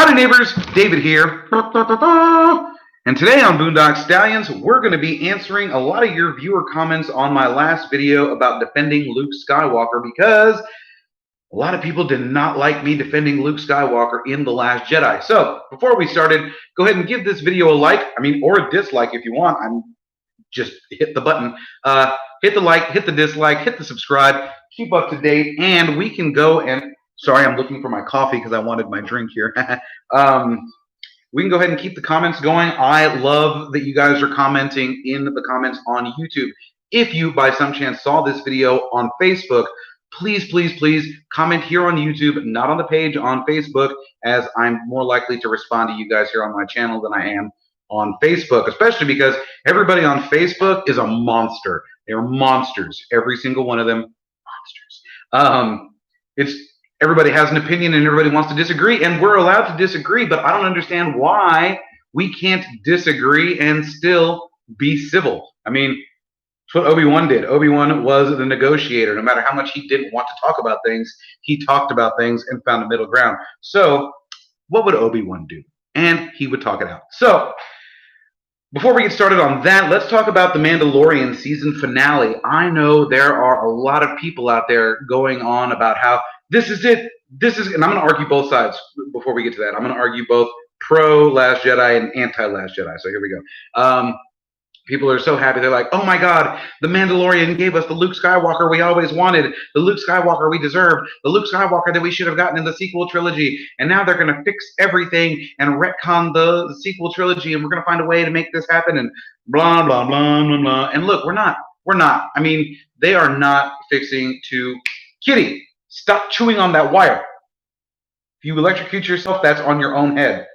Howdy neighbors, David here. And today on Boondock Stallions, we're going to be answering a lot of your viewer comments on my last video about defending Luke Skywalker because a lot of people did not like me defending Luke Skywalker in The Last Jedi. So before we started, go ahead and give this video a like, or a dislike if you want. Just hit the button. Hit the like, hit the dislike, hit the subscribe, keep up to date, and we can go and... Sorry, I'm looking for my coffee because I wanted my drink here. We can go ahead and keep the comments going. I love that you guys are commenting in the comments on YouTube. If you, by some chance, saw this video on Facebook, please, please, please comment here on YouTube, not on the page on Facebook, as I'm more likely to respond to you guys here on my channel than I am on Facebook, especially because everybody on Facebook is a monster. They're monsters. Every single one of them, monsters. Everybody has an opinion and everybody wants to disagree, and we're allowed to disagree, but I don't understand why we can't disagree and still be civil. It's what Obi-Wan did. Obi-Wan was the negotiator. No matter how much he didn't want to talk about things, he talked about things and found a middle ground. So what would Obi-Wan do? And he would talk it out. So before we get started on that, let's talk about the Mandalorian season finale. I know there are a lot of people out there going on about how this is it. And I'm going to argue both sides before we get to that. I'm going to argue both pro-Last Jedi and anti-Last Jedi. So here we go. People are so happy. They're like, oh my God, the Mandalorian gave us the Luke Skywalker we always wanted, the Luke Skywalker we deserved, the Luke Skywalker that we should have gotten in the sequel trilogy. And now they're going to fix everything and retcon the sequel trilogy, and we're going to find a way to make this happen, and blah, blah, blah, blah, blah. And look, we're not. They are not fixing to... Kitty, stop chewing on that wire. If you electrocute yourself, that's on your own head.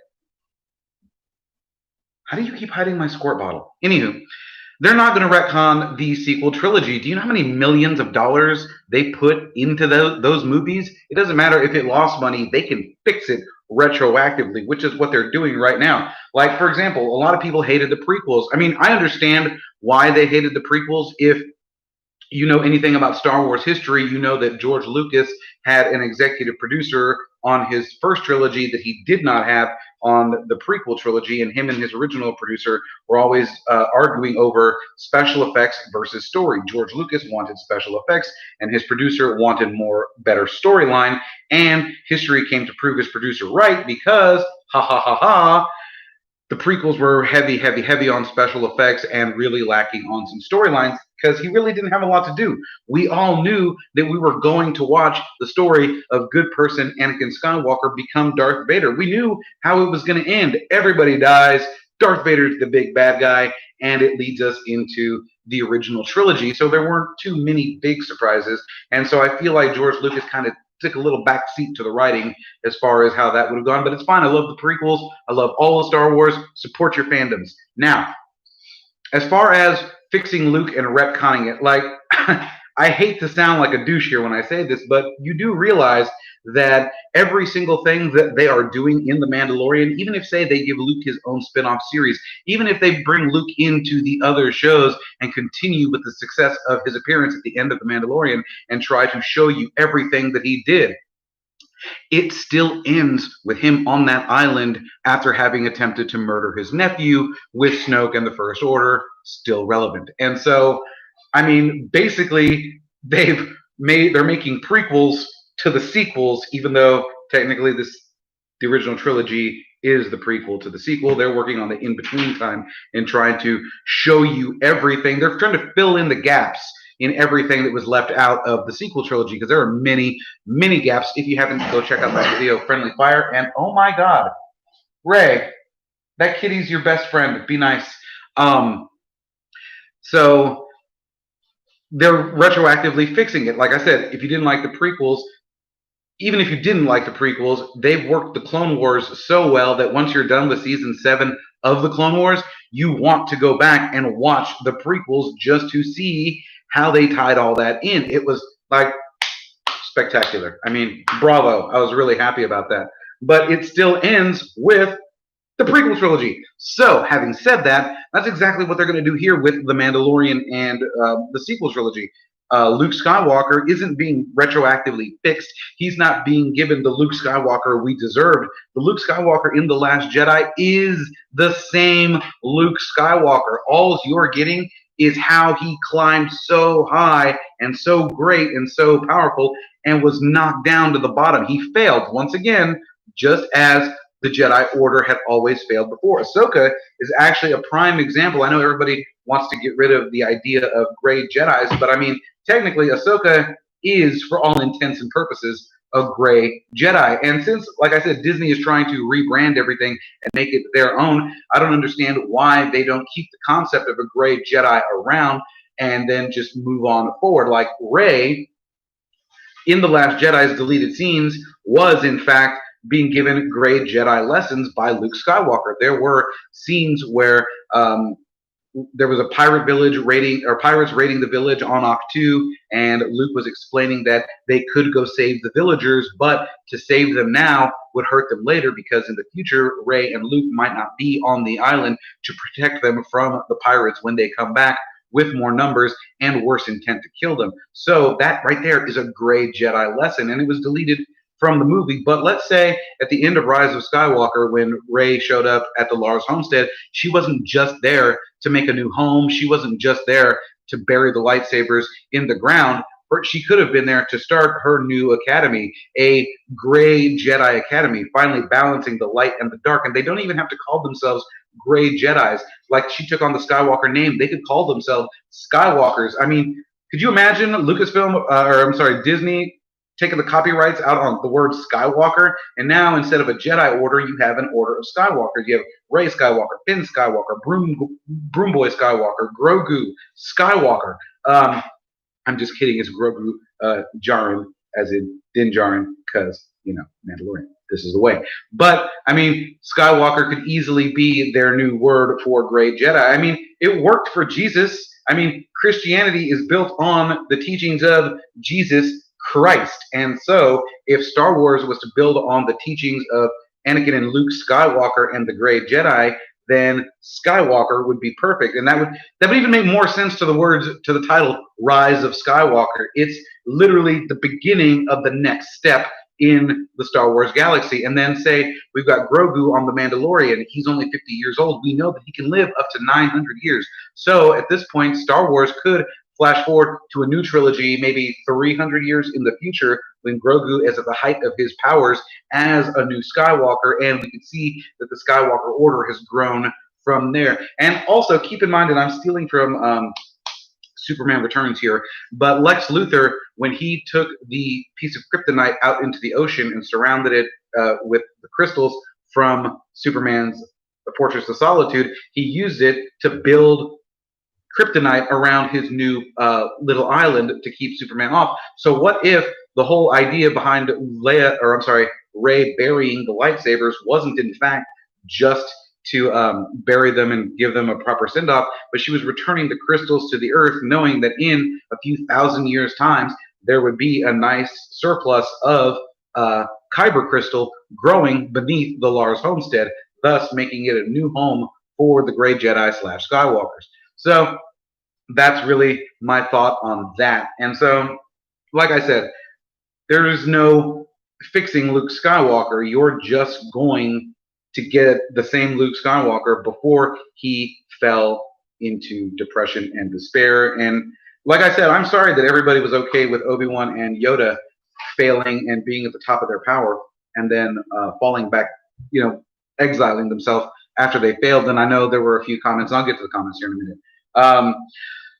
How do you keep hiding my squirt bottle? Anywho, they're not going to retcon the sequel trilogy. Do you know how many millions of dollars they put into those movies? It doesn't matter if it lost money. They can fix it retroactively, which is what they're doing right now. Like, for example, a lot of people hated the prequels. I understand why they hated the prequels. If you know anything about Star Wars history, you know that George Lucas had an executive producer on his first trilogy that he did not have on the prequel trilogy, and him and his original producer were always arguing over special effects versus story. George Lucas wanted special effects, and his producer wanted better storyline, and history came to prove his producer right because, the prequels were heavy on special effects and really lacking on some storylines because he really didn't have a lot to do. We all knew that we were going to watch the story of good person Anakin Skywalker become Darth Vader. We knew how it was going to end. Everybody dies. Darth Vader's the big bad guy, and it leads us into the original trilogy. So there weren't too many big surprises. And so I feel like George Lucas kind of took a little back seat to the writing as far as how that would have gone, but it's fine. I love the prequels. I love all of Star Wars. Support your fandoms. Now, as far as fixing Luke and retconning it, I hate to sound like a douche here when I say this, but you do realize that every single thing that they are doing in The Mandalorian, even if, say, they give Luke his own spin-off series, even if they bring Luke into the other shows and continue with the success of his appearance at the end of The Mandalorian and try to show you everything that he did, it still ends with him on that island after having attempted to murder his nephew with Snoke and the First Order, still relevant. And so, basically, they're making prequels to the sequels, even though technically the original trilogy is the prequel to the sequel. They're working on the in-between time and trying to show you everything. They're trying to fill in the gaps in everything that was left out of the sequel trilogy, because there are many gaps. If you haven't, go check out that video, Friendly Fire. And oh my God, Ray, that kitty's your best friend. Be nice. So they're retroactively fixing it. Like I said, if you didn't like the prequels, even if you didn't like the prequels, they've worked the Clone Wars so well that once you're done with season 7 of the Clone Wars, you want to go back and watch the prequels just to see how they tied all that in. It was like spectacular. Bravo. I was really happy about that. But it still ends with the prequel trilogy. So, having said that, that's exactly what they're going to do here with The Mandalorian and the sequel trilogy. Luke Skywalker isn't being retroactively fixed. He's not being given the Luke Skywalker we deserved. The Luke Skywalker in The Last Jedi is the same Luke Skywalker. All you're getting is how he climbed so high and so great and so powerful and was knocked down to the bottom. He failed once again, just as the Jedi Order had always failed before. Ahsoka is actually a prime example. I know everybody wants to get rid of the idea of gray Jedis, but I mean, technically, Ahsoka is, for all intents and purposes, a gray Jedi. And since, like I said, Disney is trying to rebrand everything and make it their own, I don't understand why they don't keep the concept of a gray Jedi around and then just move on forward. Like Rey in The Last Jedi's deleted scenes was, in fact, being given gray Jedi lessons by Luke Skywalker. There were scenes where there was a pirate village raiding, or pirates raiding the village on Octu, and Luke was explaining that they could go save the villagers, but to save them now would hurt them later because in the future, Rey and Luke might not be on the island to protect them from the pirates when they come back with more numbers and worse intent to kill them. So that right there is a gray Jedi lesson, and it was deleted from the movie. But let's say at the end of Rise of Skywalker, when Rey showed up at the Lars homestead, she wasn't just there to make a new home. She wasn't just there to bury the lightsabers in the ground. But she could have been there to start her new academy, a gray Jedi academy, finally balancing the light and the dark. And they don't even have to call themselves gray Jedis. Like she took on the Skywalker name. They could call themselves Skywalkers. I mean, could you imagine Disney taking the copyrights out on the word Skywalker, and now instead of a Jedi Order, you have an Order of Skywalkers. You have Rey Skywalker, Finn Skywalker, Broom Boy Skywalker, Grogu Skywalker. I'm just kidding. It's Grogu Jaren, as in Din Djarin, because, you know, Mandalorian. This is the way. But, I mean, Skywalker could easily be their new word for gray Jedi. I mean, it worked for Jesus. I mean, Christianity is built on the teachings of Jesus Christ. And so, if Star Wars was to build on the teachings of Anakin and Luke Skywalker and the gray Jedi, then Skywalker would be perfect. And that would even make more sense to the title Rise of Skywalker. It's literally the beginning of the next step in the Star Wars galaxy. And then say we've got Grogu on The Mandalorian. He's only 50 years old. We know that he can live up to 900 years. So at this point, Star Wars could flash forward to a new trilogy, maybe 300 years in the future, when Grogu is at the height of his powers as a new Skywalker, and we can see that the Skywalker Order has grown from there. And also keep in mind, and I'm stealing from Superman Returns here, but Lex Luthor, when he took the piece of kryptonite out into the ocean and surrounded it with the crystals from Superman's Fortress of Solitude, he used it to build kryptonite around his new little island to keep Superman off. So what if the whole idea behind Rey burying the lightsabers wasn't in fact just to bury them and give them a proper send-off, but she was returning the crystals to the earth, knowing that in a few thousand years' times there would be a nice surplus of kyber crystal growing beneath the Lars homestead, thus making it a new home for the gray Jedi / Skywalkers. So that's really my thought on that. And so, like I said, there is no fixing Luke Skywalker. You're just going to get the same Luke Skywalker before he fell into depression and despair. And like I said, I'm sorry that everybody was okay with Obi-Wan and Yoda failing and being at the top of their power and then falling back, you know, exiling themselves after they failed. And I know there were a few comments. I'll get to the comments here in a minute.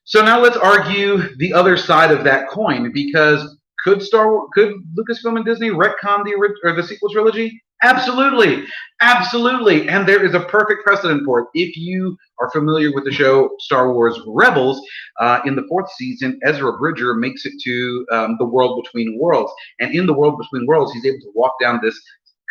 So now let's argue the other side of that coin, because could Lucasfilm and Disney retcon the sequel trilogy? Absolutely, absolutely, and there is a perfect precedent for it. If you are familiar with the show Star Wars Rebels, in the 4th season, Ezra Bridger makes it to the World Between Worlds, and in the World Between Worlds, he's able to walk down this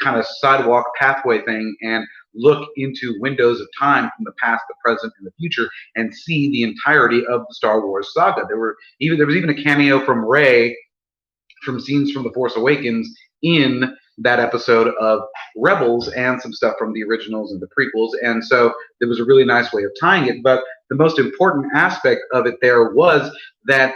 kind of sidewalk pathway thing and look into windows of time from the past, the present, and the future, and see the entirety of the Star Wars saga. There was even a cameo from Rey from scenes from The Force Awakens in that episode of Rebels and some stuff from the originals and the prequels. And so it was a really nice way of tying it. But the most important aspect of it there was that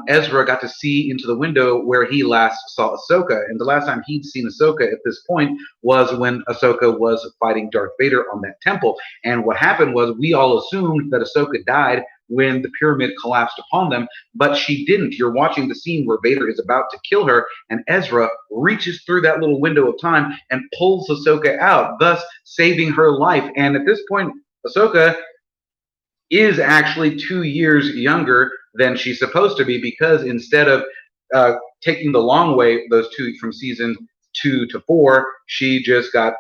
Ezra got to see into the window where he last saw Ahsoka. And the last time he'd seen Ahsoka at this point was when Ahsoka was fighting Darth Vader on that temple. And what happened was we all assumed that Ahsoka died when the pyramid collapsed upon them, but she didn't. You're watching the scene where Vader is about to kill her, and Ezra reaches through that little window of time and pulls Ahsoka out, thus saving her life. And at this point, Ahsoka is actually 2 years younger than she's supposed to be, because instead of taking the long way, those two from season 2 to 4, she just got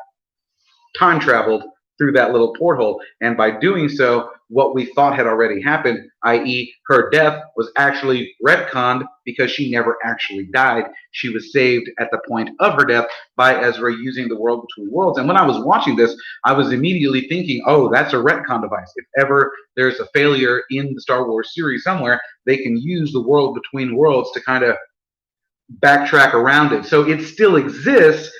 time traveled through that little porthole. And by doing so, what we thought had already happened, i.e., her death, was actually retconned because she never actually died. She was saved at the point of her death by Ezra using the world between worlds. And when I was watching this, I was immediately thinking, oh, that's a retcon device. If ever there's a failure in the Star Wars series somewhere, they can use the world between worlds to kind of backtrack around it. So it still exists,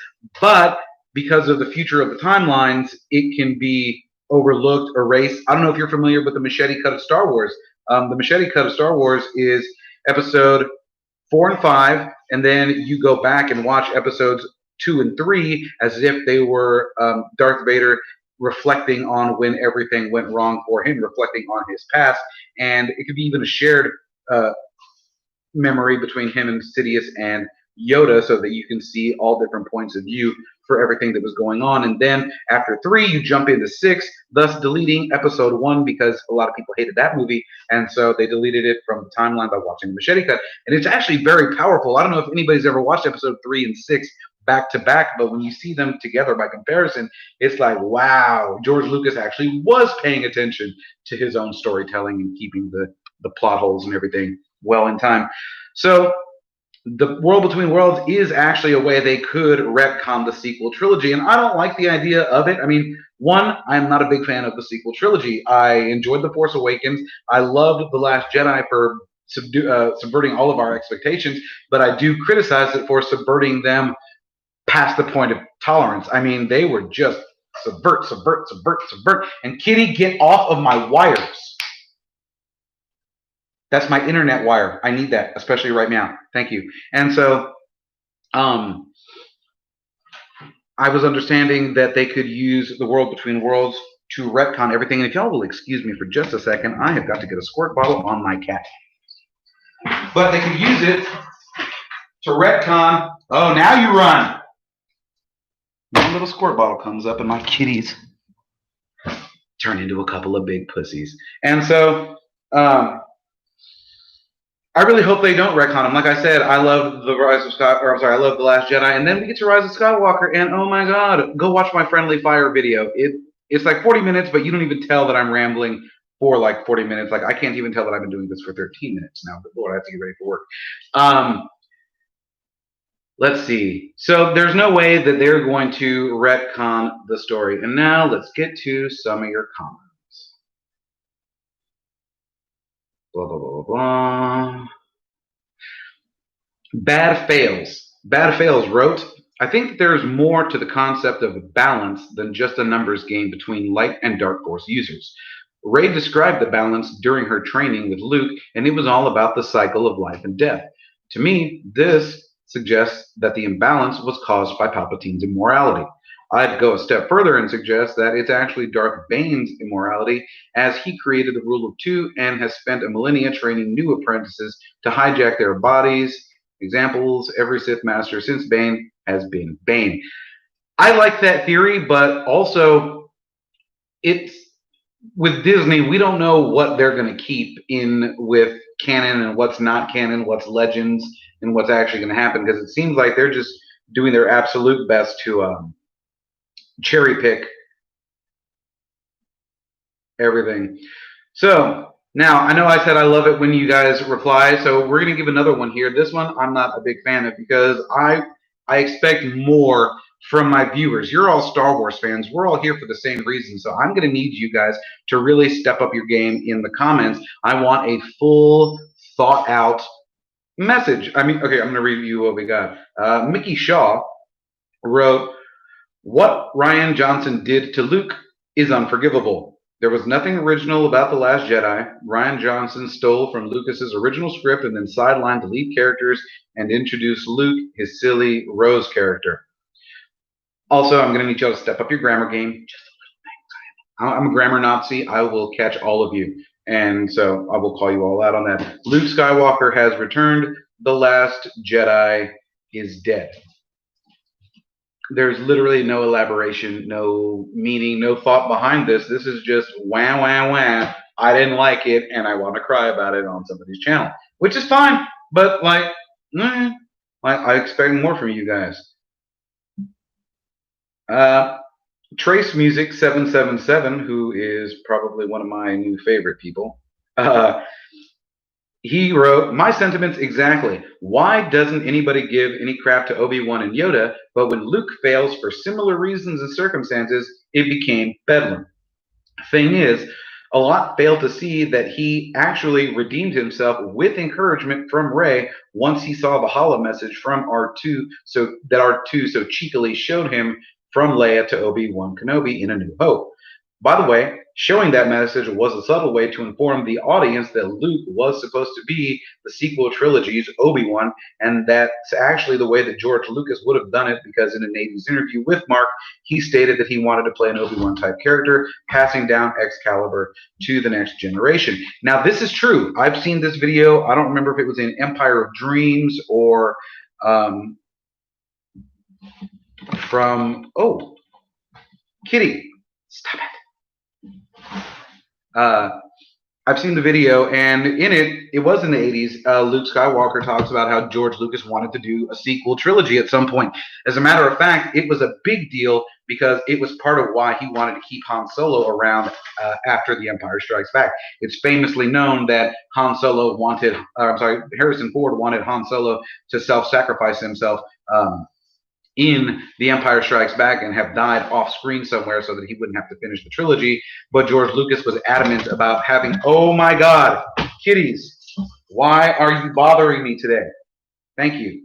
but because of the future of the timelines, it can be overlooked, erased. I don't know if you're familiar with the machete cut of Star Wars. The machete cut of Star Wars is episode 4 and 5, and then you go back and watch episodes 2 and 3 as if they were Darth Vader reflecting on when everything went wrong for him, reflecting on his past. And it could be even a shared memory between him and Sidious and Yoda, so that you can see all different points of view for everything that was going on. And then after 3, you jump into 6, thus deleting episode 1, because a lot of people hated that movie, and so they deleted it from the timeline by watching the machete cut. And it's actually very powerful. I don't know if anybody's ever watched episode 3 and 6 back to back, but when you see them together by comparison, it's like, wow, George Lucas actually was paying attention to his own storytelling and keeping the plot holes and everything well in time. So the world between worlds is actually a way they could retcon the sequel trilogy, and I don't like the idea of it. I mean, one, I'm not a big fan of the sequel trilogy. I enjoyed The Force Awakens. I loved The Last Jedi for subverting all of our expectations, but I do criticize it for subverting them past the point of tolerance. I mean, they were just subvert, subvert, subvert, subvert. And Kitty, get off of my wires. That's my internet wire. I need that, especially right now. Thank you. And so I was understanding that they could use the world between worlds to retcon everything. And if y'all will excuse me for just a second, I have got to get a squirt bottle on my cat. But they could use it to retcon. Oh, now you run. My little squirt bottle comes up and my kitties turn into a couple of big pussies. And so I really hope they don't retcon him. Like I said, I love the Rise of Scott, or I'm sorry, I love The Last Jedi, and then we get to Rise of Skywalker, and oh my God, go watch my Friendly Fire video. It's like 40 minutes, but you don't even tell that I'm rambling for like 40 minutes. Like, I can't even tell that I've been doing this for 13 minutes now. But Lord, I have to get ready for work. Let's see. So there's no way that they're going to retcon the story. And now let's get to some of your comments. Blah, blah, blah, blah, blah. Bad Fails wrote, I think there's more to the concept of balance than just a numbers game between light and dark force users. Rey described the balance during her training with Luke, and it was all about the cycle of life and death. To me, this suggests that the imbalance was caused by Palpatine's immorality. I'd go a step further and suggest that it's actually Darth Bane's immorality, as he created the rule of 2 and has spent a millennia training new apprentices to hijack their bodies. Examples, every Sith Master since Bane has been Bane. I like that theory, but also it's with Disney, we don't know what they're going to keep in with canon and what's not canon, what's legends, and what's actually going to happen, because it seems like they're just doing their absolute best to cherry pick everything. So now, I know I said I love it when you guys reply, so we're going to give another one here. This one I'm not a big fan of, because I expect more from my viewers. You're all Star Wars fans. We're all here for the same reason, so I'm going to need you guys to really step up your game in the comments. I want a full, thought-out message. I mean, okay, I'm going to read you what we got. Mickey Shaw wrote, "What Ryan Johnson did to Luke is unforgivable. There was nothing original about The Last Jedi. Ryan Johnson stole from Lucas's original script and then sidelined the lead characters and introduced Luke, his silly Rose character. Also, I'm going to need y'all to step up your grammar game. I'm a grammar Nazi. I will catch all of you. And so I will call you all out on that. Luke Skywalker has returned. The Last Jedi is dead." There's literally no elaboration, no meaning, no thought behind this. This is just wah, wah, wah. I didn't like it, and I want to cry about it on somebody's channel, which is fine. But I expect more from you guys. Trace Music 777, who is probably one of my new favorite people, he wrote, "My sentiments exactly. Why doesn't anybody give any crap to Obi-Wan and Yoda, but when Luke fails for similar reasons and circumstances, it became bedlam. Thing is, a lot failed to see that he actually redeemed himself with encouragement from Rey once he saw the holo message from R2, so that R2 so cheekily showed him from Leia to Obi-Wan Kenobi in A New Hope. By the way, showing that message was a subtle way to inform the audience that Luke was supposed to be the sequel trilogy's Obi-Wan, and that's actually the way that George Lucas would have done it, because in a Navy's interview with Mark, he stated that he wanted to play an Obi-Wan type character, passing down Excalibur to the next generation." Now, this is true. I've seen this video. I don't remember if it was in Empire of Dreams or from, oh, Kitty, stop it. I've seen the video, and in it was in the 80s. Luke Skywalker talks about how George Lucas wanted to do a sequel trilogy at some point. As a matter of fact, it was a big deal because it was part of why he wanted to keep Han Solo around after The Empire Strikes Back. It's famously known that Harrison Ford wanted Han Solo to self-sacrifice himself in The Empire Strikes Back and have died off screen somewhere so that he wouldn't have to finish the trilogy. But George Lucas was adamant about having, oh my God, kitties, why are you bothering me today? Thank you.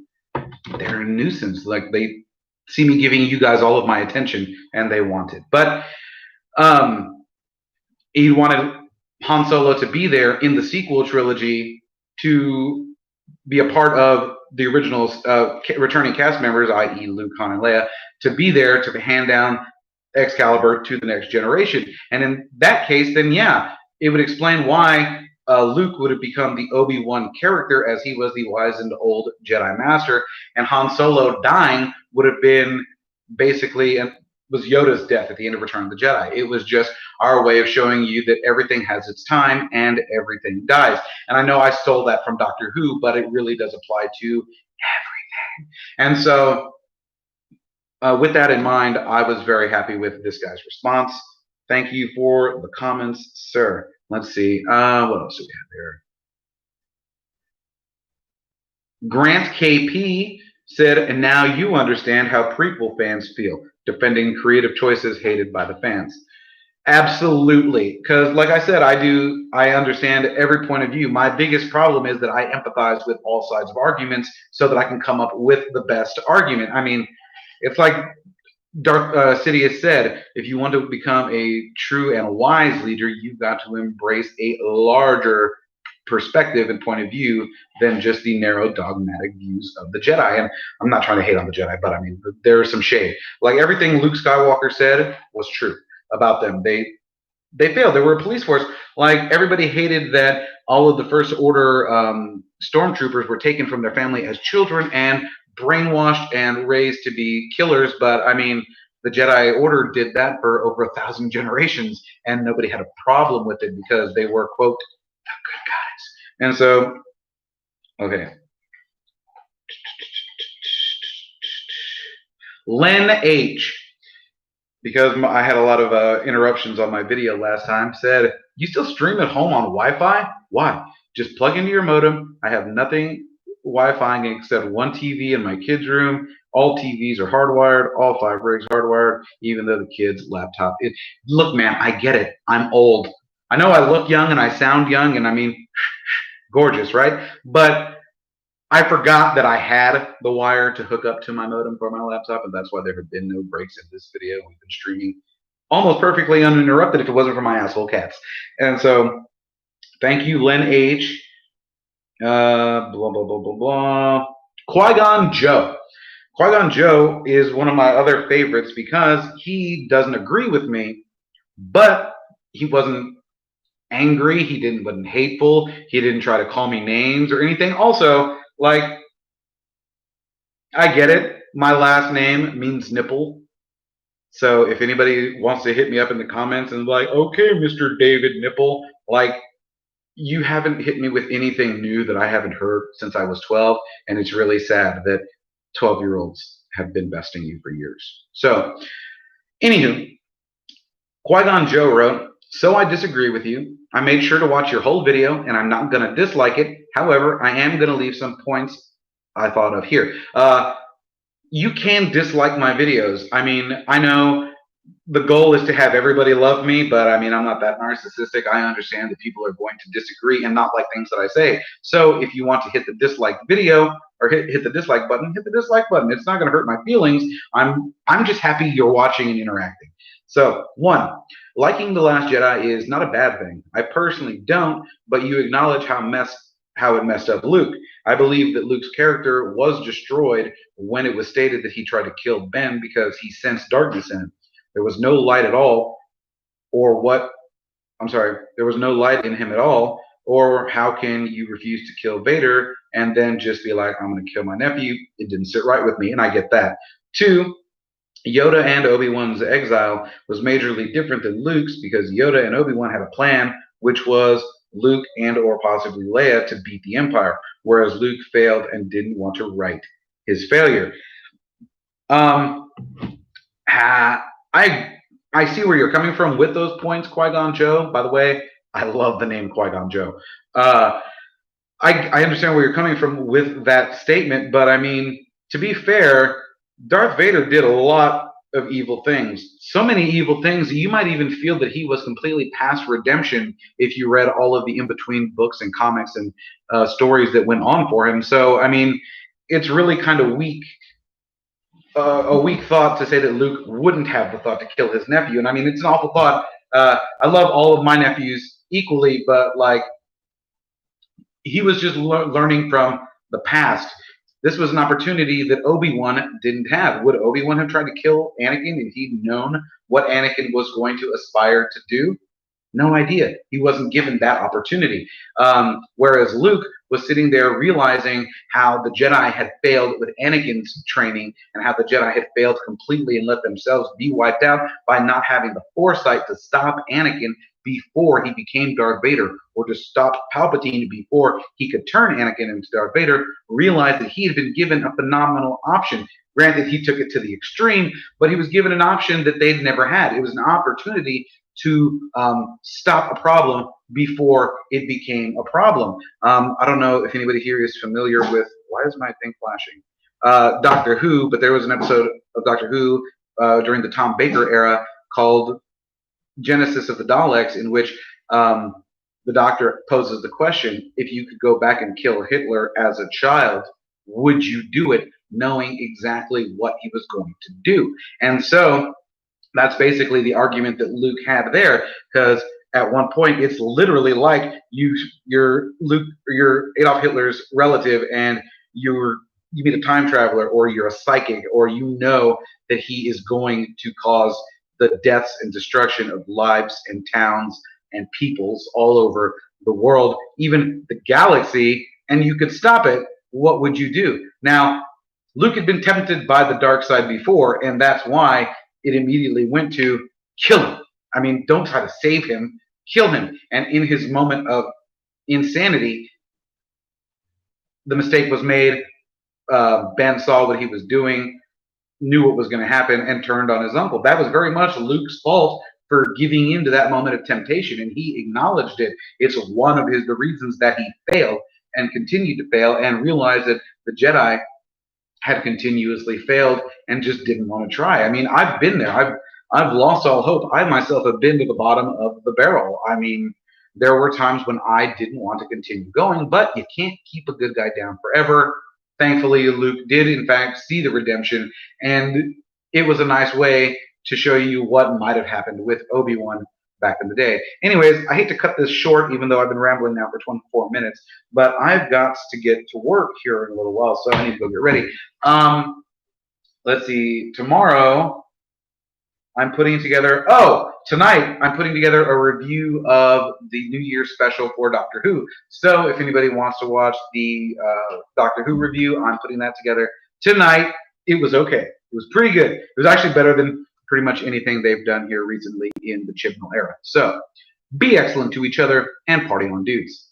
They're a nuisance. Like, they see me giving you guys all of my attention and they want it. But he wanted Han Solo to be there in the sequel trilogy to be a part of the original returning cast members, i.e. Luke, Han, and Leia, to be there to hand down Excalibur to the next generation. And in that case, then yeah, it would explain why Luke would have become the Obi-Wan character, as he was the wise and old Jedi Master, and Han Solo dying would have been basically was Yoda's death at the end of Return of the Jedi. It was just our way of showing you that everything has its time and everything dies. And I know I stole that from Doctor Who, but it really does apply to everything. And so with that in mind, I was very happy with this guy's response. Thank you for the comments, sir. Let's see. What else do we have here? Grant KP said, "And now you understand how prequel fans feel, defending creative choices hated by the fans." Absolutely. Because like I said, I understand every point of view. My biggest problem is that I empathize with all sides of arguments so that I can come up with the best argument. I mean, it's like Darth Sidious said, if you want to become a true and wise leader, you've got to embrace a larger perspective and point of view than just the narrow dogmatic views of the Jedi. And I'm not trying to hate on the Jedi, but I mean, there is some shade. Like, everything Luke Skywalker said was true about them. They failed. They were a police force. Like, everybody hated that all of the First Order stormtroopers were taken from their family as children and brainwashed and raised to be killers. But I mean, the Jedi Order did that for over 1,000 generations, and nobody had a problem with it because they were, quote, the good guys. And so, okay. Len H., because I had a lot of interruptions on my video last time, said, "You still stream at home on Wi-Fi? Why? Just plug into your modem. I have nothing Wi-Fi except one TV in my kids' room. All TVs are hardwired, all 5 rigs hardwired, even though the kids' laptop." Look, man, I get it. I'm old. I know I look young and I sound young, and I mean, gorgeous, right? But I forgot that I had the wire to hook up to my modem for my laptop, and that's why there have been no breaks in this video. We've been streaming almost perfectly uninterrupted if it wasn't for my asshole cats. And so, thank you, Len H. Blah blah blah blah blah. Qui-Gon Joe. Qui-Gon Joe is one of my other favorites because he doesn't agree with me, but he wasn't angry. Wasn't hateful. He didn't try to call me names or anything. Also, like, I get it. My last name means nipple. So if anybody wants to hit me up in the comments and be like, okay, Mr. David Nipple, like, you haven't hit me with anything new that I haven't heard since I was 12. And it's really sad that 12-year-olds have been besting you for years. So, anywho, Qui-Gon Joe wrote, so I disagree with you. I made sure to watch your whole video, and I'm not going to dislike it. However, I am going to leave some points I thought of here. You can dislike my videos. I mean, I know the goal is to have everybody love me, but I mean, I'm not that narcissistic. I understand that people are going to disagree and not like things that I say. So if you want to hit the dislike video or hit the dislike button, hit the dislike button. It's not going to hurt my feelings. I'm just happy you're watching and interacting. So, one, liking The Last Jedi is not a bad thing. I personally don't, but you acknowledge how it messed up Luke. I believe that Luke's character was destroyed when it was stated that he tried to kill Ben because he sensed darkness in him. There was no light at all, or what? I'm sorry, there was no light in him at all, or how can you refuse to kill Vader and then just be like, I'm going to kill my nephew? It didn't sit right with me, and I get that. Two, Yoda and Obi-Wan's exile was majorly different than Luke's because Yoda and Obi-Wan had a plan, which was Luke and or possibly Leia to beat the Empire, whereas Luke failed and didn't want to right his failure. I see where you're coming from with those points, Qui-Gon Joe. By the way, I love the name Qui-Gon Joe. I understand where you're coming from with that statement, but I mean, to be fair, Darth Vader did a lot of evil things. So many evil things that you might even feel that he was completely past redemption if you read all of the in-between books and comics and stories that went on for him. So, I mean, it's really kind of weak. A weak thought to say that Luke wouldn't have the thought to kill his nephew. And I mean, it's an awful thought. I love all of my nephews equally, but like, he was just learning from the past. This was an opportunity that Obi-Wan didn't have. Would Obi-Wan have tried to kill Anakin if he'd known what Anakin was going to aspire to do? No idea. He wasn't given that opportunity. Whereas Luke was sitting there realizing how the Jedi had failed with Anakin's training and how the Jedi had failed completely and let themselves be wiped out by not having the foresight to stop Anakin before he became Darth Vader, or to stop Palpatine before he could turn Anakin into Darth Vader, realized that he had been given a phenomenal option. Granted, he took it to the extreme, but he was given an option that they'd never had. It was an opportunity to stop a problem before it became a problem. I don't know if anybody here is familiar with, why is my thing flashing? Doctor Who, but there was an episode of Doctor Who during the Tom Baker era called Genesis of the Daleks, in which the Doctor poses the question, if you could go back and kill Hitler as a child, would you do it knowing exactly what he was going to do? And so that's basically the argument that Luke had there, because at one point it's literally like you're Adolf Hitler's relative, and you meet a time traveler, or you're a psychic, or you know that he is going to cause the deaths and destruction of lives and towns and peoples all over the world, even the galaxy, and you could stop it. What would you do? Now, Luke had been tempted by the dark side before, and that's why it immediately went to kill him. I mean, don't try to save him, kill him. And in his moment of insanity, the mistake was made. Ben saw what he was doing, knew what was going to happen, and turned on his uncle. That was very much Luke's fault for giving into that moment of temptation, and he acknowledged it. It's one of the reasons that he failed and continued to fail, and realized that the Jedi had continuously failed and just didn't want to try. I mean, I've been there. I've lost all hope. I myself have been to the bottom of the barrel. I mean, There were times when I didn't want to continue going, but you can't keep a good guy down forever. Thankfully, Luke did, in fact, see the redemption, and it was a nice way to show you what might have happened with Obi-Wan back in the day. Anyways, I hate to cut this short, even though I've been rambling now for 24 minutes, but I've got to get to work here in a little while, so I need to go get ready. Let's see. Tomorrow, I'm putting together. Oh, tonight I'm putting together a review of the New Year's special for Doctor Who. So if anybody wants to watch the Doctor Who review, I'm putting that together tonight. It was okay. It was pretty good. It was actually better than pretty much anything they've done here recently in the Chibnall era. So be excellent to each other and party on, dudes.